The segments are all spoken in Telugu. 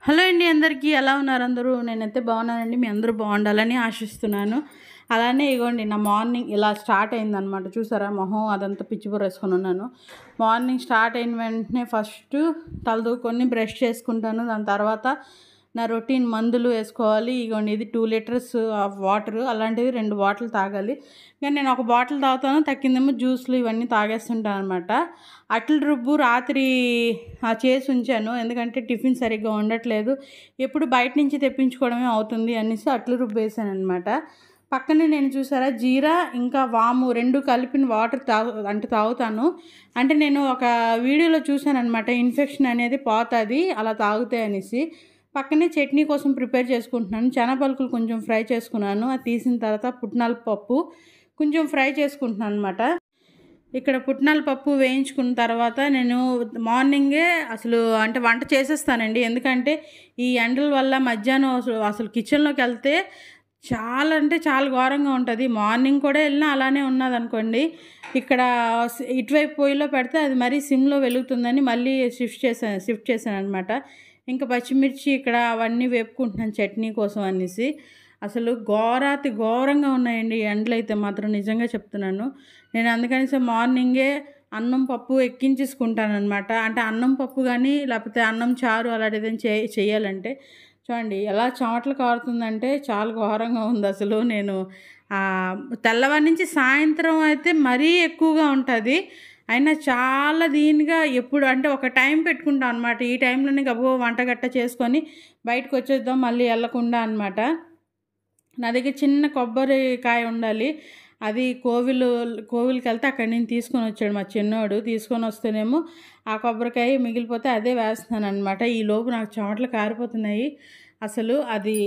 హలో అండి, అందరికీ ఎలా ఉన్నారు అందరూ? నేనైతే బాగున్నానండి. మీ అందరూ బాగుండాలని ఆశిస్తున్నాను. అలానే ఇగోండి, నా మార్నింగ్ ఇలా స్టార్ట్ అయిందనమాట. చూసారా, మొహం అదంతా పిచ్చిబుర్ర వేసుకొని ఉన్నాను. మార్నింగ్ స్టార్ట్ అయిన వెంటనే ఫస్ట్ తలదూకొని బ్రష్ చేసుకుంటాను. దాని తర్వాత నా రొటీన్ మందులు వేసుకోవాలి. ఇగోండి, ఇది 2 లీటర్స్ ఆఫ్ వాటర్, అలాంటివి 2 బాటిల్ తాగాలి. కానీ నేను ఒక బాటిల్ తాగుతాను, తక్కిందేమో జ్యూస్లు ఇవన్నీ తాగేస్తుంటాను అనమాట. అట్ల రుబ్బు రాత్రి చేసి ఉంచాను, ఎందుకంటే టిఫిన్ సరిగ్గా ఉండట్లేదు, ఎప్పుడు బయట నుంచి తెప్పించుకోవడమే అవుతుంది అనేసి అట్ల రుబ్బు వేసాను అనమాట. పక్కనే నేను చూసారా, జీరా ఇంకా వాము 2 కలిపిన వాటర్ తాగుతాను. అంటే నేను ఒక వీడియోలో చూసాను అనమాట, ఇన్ఫెక్షన్ అనేది పోతుంది అలా తాగితే అనేసి. పక్కనే చట్నీ కోసం ప్రిపేర్ చేసుకుంటున్నాను. శనగపలుకులు కొంచెం ఫ్రై చేసుకున్నాను. అది తీసిన తర్వాత పుట్నాల పప్పు కొంచెం ఫ్రై చేసుకుంటున్నాను అనమాట. ఇక్కడ పుట్నాల పప్పు వేయించుకున్న తర్వాత నేను మార్నింగే అంటే వంట చేసేస్తానండి. ఎందుకంటే ఈ ఎండల వల్ల మధ్యాహ్నం అసలు కిచెన్లోకి వెళ్తే చాలా అంటే చాలా ఘోరంగా ఉంటుంది. మార్నింగ్ కూడా వెళ్ళినా అలానే ఉన్నది అనుకోండి. ఇక్కడ ఇటువైపు పొయ్యిలో పెడితే అది మరీ సిమ్లో వెలుగుతుందని మళ్ళీ షిఫ్ట్ చేశాను అనమాట. ఇంకా పచ్చిమిర్చి ఇక్కడ అవన్నీ వేపుకుంటున్నాను చట్నీ కోసం అనేసి. అసలు ఘోరంగా ఉన్నాయండి ఎండలు అయితే మాత్రం, నిజంగా చెప్తున్నాను. నేను అందుకని మార్నింగే అన్నం పప్పు ఎక్కించేసుకుంటాను అనమాట. అంటే అన్నం పప్పు కానీ లేకపోతే అన్నం చారు అలాంటిది చేయాలంటే చూడండి ఎలా చెమటలు కారుతుందంటే చాలా ఘోరంగా ఉంది అసలు. నేను తెల్లవారి నుంచి సాయంత్రం అయితే మరీ ఎక్కువగా ఉంటుంది. అయినా చాలా దీనిగా ఎప్పుడు అంటే ఒక టైం పెట్టుకుంటాం అనమాట. ఈ టైంలోనే గబో వంట గట్ట చేసుకొని బయటకు వచ్చేద్దాం మళ్ళీ వెళ్ళకుండా అనమాట. నా దగ్గర చిన్న కొబ్బరికాయ ఉండాలి, అది కోవిల్కి వెళ్తే అక్కడి నుంచి తీసుకొని వచ్చాడు మా చిన్నోడు. తీసుకొని వస్తేనేమో ఆ కొబ్బరికాయ మిగిలిపోతే అదే వేస్తున్నాను అనమాట. ఈ లోపు నాకు చెమటలు కారిపోతున్నాయి అసలు. అది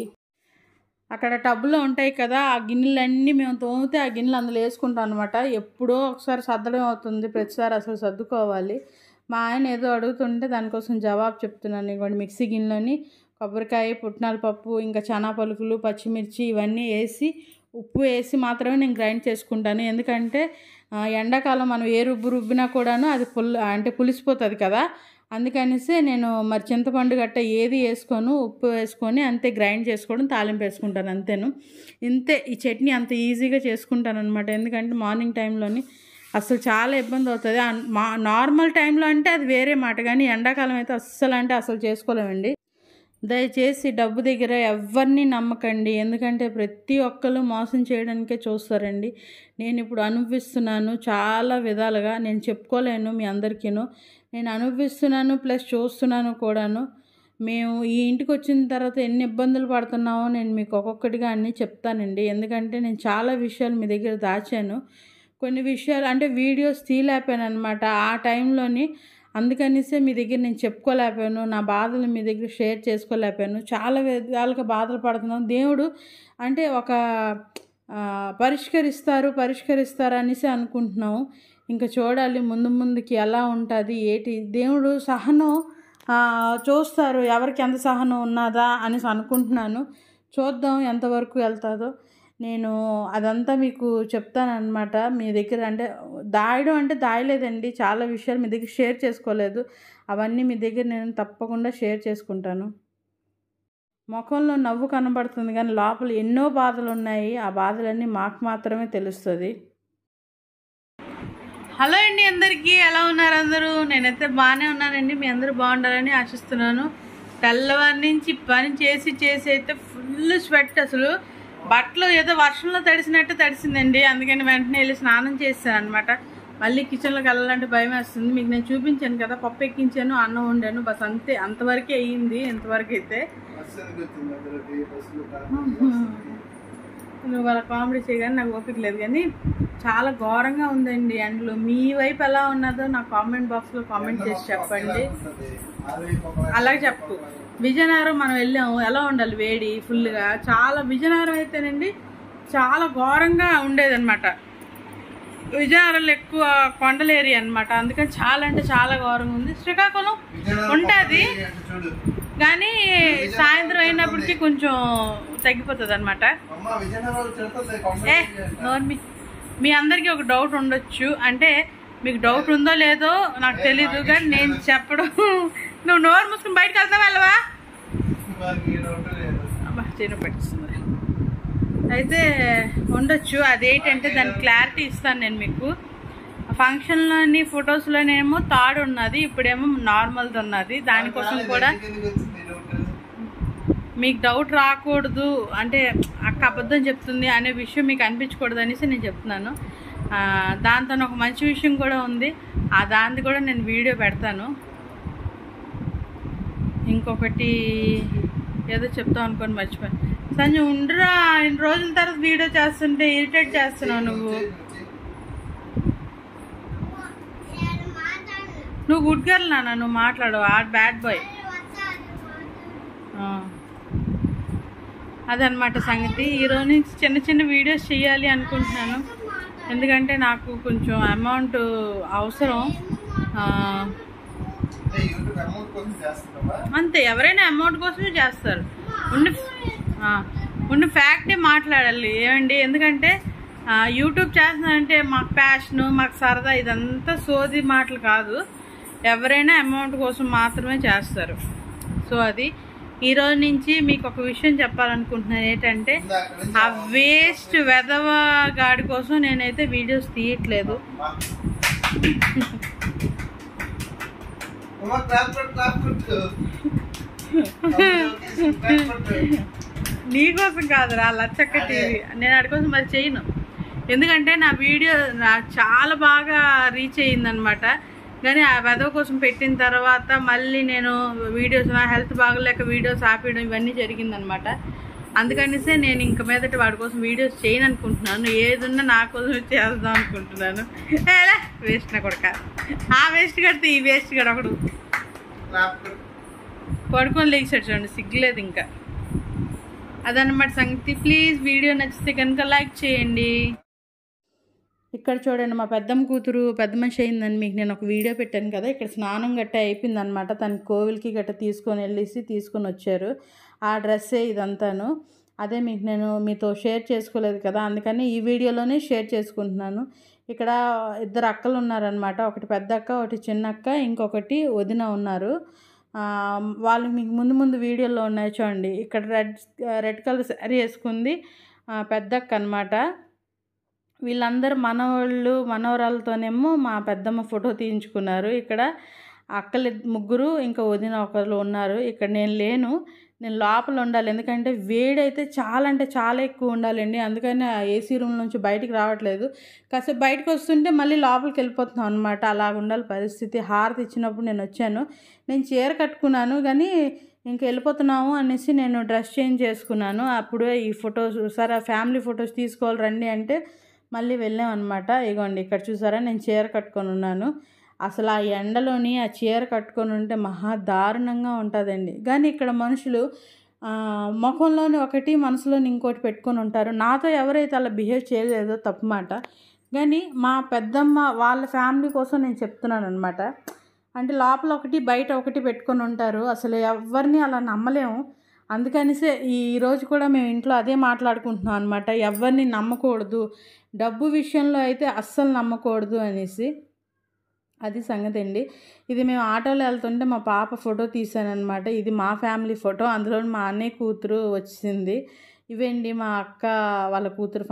అక్కడ టబ్బులో ఉంటాయి కదా, ఆ గిన్నెలన్నీ మేము తోమితే ఆ గిన్నెలు అందులో వేసుకుంటాం అనమాట. ఎప్పుడో ఒకసారి సర్దడం అవుతుంది, ప్రతిసారి అసలు సర్దుకోవాలి. మా ఆయన ఏదో అడుగుతుంటే దానికోసం జవాబు చెప్తున్నాను. ఇవ్వండి, మిక్సీ గిన్నెలోని కొబ్బరికాయ, పుట్నాల పప్పు, ఇంకా చనా పలుకులు, పచ్చిమిర్చి ఇవన్నీ వేసి ఉప్పు వేసి మాత్రమే నేను గ్రైండ్ చేసుకుంటాను. ఎందుకంటే ఎండాకాలం మనం ఏ రుబ్బినా కూడాను అది పులిసిపోతుంది కదా. అందుకనేసి నేను మరి చింతపండు గట్ట ఏది వేసుకోను, ఉప్పు వేసుకొని అంతే గ్రైండ్ చేసుకోవడం, తాలింపు వేసుకుంటాను అంతేను. ఇంతే, ఈ చట్నీ అంత ఈజీగా చేసుకుంటాను అనమాట. ఎందుకంటే మార్నింగ్ టైంలోని అసలు చాలా ఇబ్బంది అవుతుంది. నార్మల్ టైంలో అంటే అది వేరే మాట, కానీ ఎండాకాలం అయితే అస్సలు చేసుకోలేమండి. దయచేసి డబ్బు దగ్గర ఎవరిని నమ్మకండి, ఎందుకంటే ప్రతి ఒక్కరు మోసం చేయడానికే చూస్తారండి. నేను ఇప్పుడు అనుభవిస్తున్నాను చాలా విధాలుగా, నేను చెప్పుకోలేను మీ అందరికీను. నేను అనుభవిస్తున్నాను ప్లస్ చూస్తున్నాను కూడాను. మేము ఈ ఇంటికి వచ్చిన తర్వాత ఎన్ని ఇబ్బందులు పడుతున్నామో నేను మీకు ఒక్కొక్కటిగా అన్నీ చెప్తానండి. ఎందుకంటే నేను చాలా విషయాలు మీ దగ్గర దాచాను. కొన్ని విషయాలు అంటే వీడియోస్ తీయలేకపోయాను అనమాట ఆ టైంలోని. అందుకనిసే మీ దగ్గర నేను చెప్పుకోలేకపోయాను, నా బాధలు మీ దగ్గర షేర్ చేసుకోలేకపోయాను. చాలా విధాలుగా బాధలు పడుతున్నాను. దేవుడు అంటే ఒక పరిష్కరిస్తారు అనేసి అనుకుంటున్నాము. ఇంకా చూడాలి ముందుకి ఎలా ఉంటుంది ఏంటి. దేవుడు సహనం చూస్తారు, ఎవరికి ఎంత సహనం ఉన్నదా అనేసి అనుకుంటున్నాను. చూద్దాం ఎంతవరకు వెళ్తుందో. నేను అదంతా మీకు చెప్తానమాట. మీ దగ్గర అంటే దాయలేదండి, చాలా విషయాలు మీ దగ్గర షేర్ చేసుకోలేదు. అవన్నీ మీ దగ్గర నేను తప్పకుండా షేర్ చేసుకుంటాను. ముఖంలో నవ్వు కనబడుతుంది కానీ లోపల ఎన్నో బాధలు ఉన్నాయి. ఆ బాధలన్నీ మాకు మాత్రమే తెలుస్తుంది. హలో అండి, అందరికీ ఎలా ఉన్నారు అందరూ? నేనైతే బాగానే ఉన్నానండి. మీ అందరూ బాగుండాలని ఆశిస్తున్నాను. తెల్లవారి నుంచి పని చేసి అయితే ఫుల్ స్వెట్, అసలు బట్టలు ఏదో వర్షంలో తడిసినట్టు తడిసిందండి. అందుకని వెంటనే వెళ్ళి స్నానం చేశాను అనమాట. మళ్ళీ కిచెన్లోకి వెళ్ళాలంటే భయం వేస్తుంది. మీకు నేను చూపించాను కదా, పప్పు ఎక్కించాను, అన్నం వండాను, బస్ అంతే. అంతవరకే అయ్యింది ఇంతవరకు అయితే. నువ్వు వాళ్ళ కామెడీ చేయగానే నాకు ఓపిక లేదు, కానీ చాలా ఘోరంగా ఉందండి ఎండలు. మీ వైపు ఎలా ఉన్నదో నాకు కామెంట్ బాక్స్లో కామెంట్ చేసి చెప్పండి. అలాగే చెప్పు. విజయనగరం మనం వెళ్ళాము, ఎలా ఉండాలి వేడి ఫుల్గా. చాలా విజయనగరం అయితేనండి చాలా ఘోరంగా ఉండేదన్నమాట. విజయనగరంలో ఎక్కువ కొండల ఏరియా అనమాట, అందుకని చాలా అంటే చాలా ఘోరంగా ఉంది. శ్రీకాకుళం ఉంటుంది కానీ సాయంత్రం అయినప్పటికీ కొంచెం తగ్గిపోతుంది అనమాట. మీ అందరికీ ఒక డౌట్ ఉండొచ్చు, అంటే మీకు డౌట్ ఉందో లేదో నాకు తెలీదు, కానీ నేను చెప్పడం. నువ్వు నోరు మూసుకుని బయటకు వెళ్తావా వెళ్ళవా? చిన్న పెట్టిస్తుంది అయితే ఉండొచ్చు. అదేంటంటే దాని క్లారిటీ ఇస్తాను నేను మీకు. ఫంక్షన్లోని ఫొటోస్లోనేమో థర్డ్ ఉన్నది, ఇప్పుడేమో నార్మల్ది ఉన్నది. దానికోసం కూడా మీకు డౌట్ రాకూడదు, అంటే అక్క అబద్ధం చెప్తుంది అనే విషయం మీకు అనిపించకూడదు అనేసి నేను చెప్తున్నాను. దాంతో ఒక మంచి విషయం కూడా ఉంది, దాన్ని కూడా నేను వీడియో పెడతాను. ఇంకొకటి ఏదో చెప్తాం అనుకోని మర్చిపోయాను. సంజు ఉండరా, 2 రోజుల తర్వాత వీడియో చేస్తుంటే ఇరిటేట్ చేస్తున్నావు నువ్వు. నువ్వు గుడ్ గర్ల్ నాన్న, నువ్వు మాట్లాడు. Bad boy. అదనమాట సంగతి. ఈరోజు నుంచి చిన్న చిన్న వీడియోస్ చేయాలి అనుకుంటున్నాను, ఎందుకంటే నాకు కొంచెం అమౌంట్ అవసరం. అంతే, ఎవరైనా అమౌంట్ కోసమే చేస్తారు. ఉన్న ఫ్యాక్టే మాట్లాడాలి ఏమండి, ఎందుకంటే యూట్యూబ్ చేస్తున్నానంటే మాకు ప్యాషను, మాకు సరదా, ఇదంతా సోది మాటలు కాదు. ఎవరైనా అమౌంట్ కోసం మాత్రమే చేస్తారు. సో అది ఈరోజు నుంచి మీకు ఒక విషయం చెప్పాలనుకుంటున్నాను. ఏంటంటే ఆ వేస్ట్ వెధవ గాడి కోసం నేనైతే వీడియోస్ తీయట్లేదు. నీకోసం కాదురా లచ్చక్క టీవీ, నేను వాడి కోసం మరి చేయను. ఎందుకంటే నా వీడియో చాలా బాగా రీచ్ అయ్యిందనమాట. కానీ ఆ వెధవ కోసం పెట్టిన తర్వాత మళ్ళీ నేను వీడియోస్, నా హెల్త్ బాగలేక వీడియోస్ ఆపేయడం ఇవన్నీ జరిగిందనమాట. అందుకనిసే నేను ఇంక మీదట వాడి కోసం వీడియోస్ చేయను అనుకుంటున్నాను. ఏదున్నా నా కోసం చేద్దాం అనుకుంటున్నాను. వేస్ట్ నా కొడుక, ఆ వేస్ట్ కడితే ఈ వేస్ట్ గడ ఒకడు పడుకొని లేచాడు చూడండి, సిగ్గులేదు ఇంకా. అదన్నమాట సంగతి. ప్లీజ్ వీడియో నచ్చితే కనుక లైక్ చేయండి. ఇక్కడ చూడండి, మా పెద్దమ్మ కూతురు పెద్ద మనిషి అయిందని మీకు నేను ఒక వీడియో పెట్టాను కదా. ఇక్కడ స్నానం గట్ట అయిపోయింది అనమాట. తన కోవిల్కి గట్ట తీసుకొని వచ్చారు. ఆ డ్రెస్సే ఇదంతాను. అదే మీకు నేను మీతో షేర్ చేసుకోలేదు కదా, అందుకని ఈ వీడియోలోనే షేర్ చేసుకుంటున్నాను. ఇక్కడ 2 అక్కలు ఉన్నారనమాట. ఒకటి పెద్ద అక్క, ఒకటి చిన్న అక్క, ఇంకొకటి వదిన ఉన్నారు. వాళ్ళు మీకు ముందు వీడియోలో ఉన్నాయి చూడండి. ఇక్కడ రెడ్ కలర్ శారీ వేసుకుంది పెద్ద అక్క అనమాట. వీళ్ళందరూ మనవాళ్ళు మనవరాలతోనేమో మా పెద్దమ్మ ఫోటో తీయించుకున్నారు. ఇక్కడ అక్కలు 3, ఇంకా వదిన ఒకరు ఉన్నారు. ఇక్కడ నేను లేను, నేను లోపల ఉండాలి. ఎందుకంటే వేడైతే చాలా అంటే చాలా ఎక్కువ ఉండాలండి. అందుకని ఆ ఏసీ రూమ్ నుంచి బయటికి రావట్లేదు. కాసేపు బయటకు వస్తుంటే మళ్ళీ లోపలికి వెళ్ళిపోతున్నాం అనమాట. అలాగ ఉండాలి పరిస్థితి. హారతి ఇచ్చినప్పుడు నేను వచ్చాను, నేను చీర కట్టుకున్నాను కానీ ఇంక వెళ్ళిపోతున్నాము అనేసి నేను డ్రెస్ చేంజ్ చేసుకున్నాను. అప్పుడు ఈ ఫొటోస్ సరే ఫ్యామిలీ ఫొటోస్ తీసుకోవాలి రండి అంటే మళ్ళీ వెళ్ళాం అనమాట. ఇగోండి ఇక్కడ చూసారా, నేను చీర కట్టుకొని ఉన్నాను. అసలు ఆ ఎండలోని ఆ చీర కట్టుకొని ఉంటే మహా దారుణంగా ఉంటుందండి. కానీ ఇక్కడ మనుషులు ముఖంలోని ఒకటి మనసులోని ఇంకోటి పెట్టుకొని ఉంటారు. నాతో ఎవరైతే అలా బిహేవ్ చేయలేదో తప్పు మాట, కానీ మా పెద్దమ్మ వాళ్ళ ఫ్యామిలీ కోసం నేను చెప్తున్నాను అనమాట. అంటే లోపల ఒకటి బయట ఒకటి పెట్టుకొని ఉంటారు. అసలు ఎవరిని అలా నమ్మలేము. అందుకనిసే ఈరోజు కూడా మేము ఇంట్లో అదే మాట్లాడుకుంటున్నాం అనమాట. ఎవరిని నమ్మకూడదు, డబ్బు విషయంలో అయితే అస్సలు నమ్మకూడదు అనేసి. అది సంగతి అండి. ఇది మేము ఆటోలో వెళ్తుంటే మా పాప ఫోటో తీసానమాట. ఇది మా ఫ్యామిలీ ఫోటో, అందులో మా అన్నయ్య కూతురు వచ్చింది. ఇవేండి మా అక్క వాళ్ళ కూతురు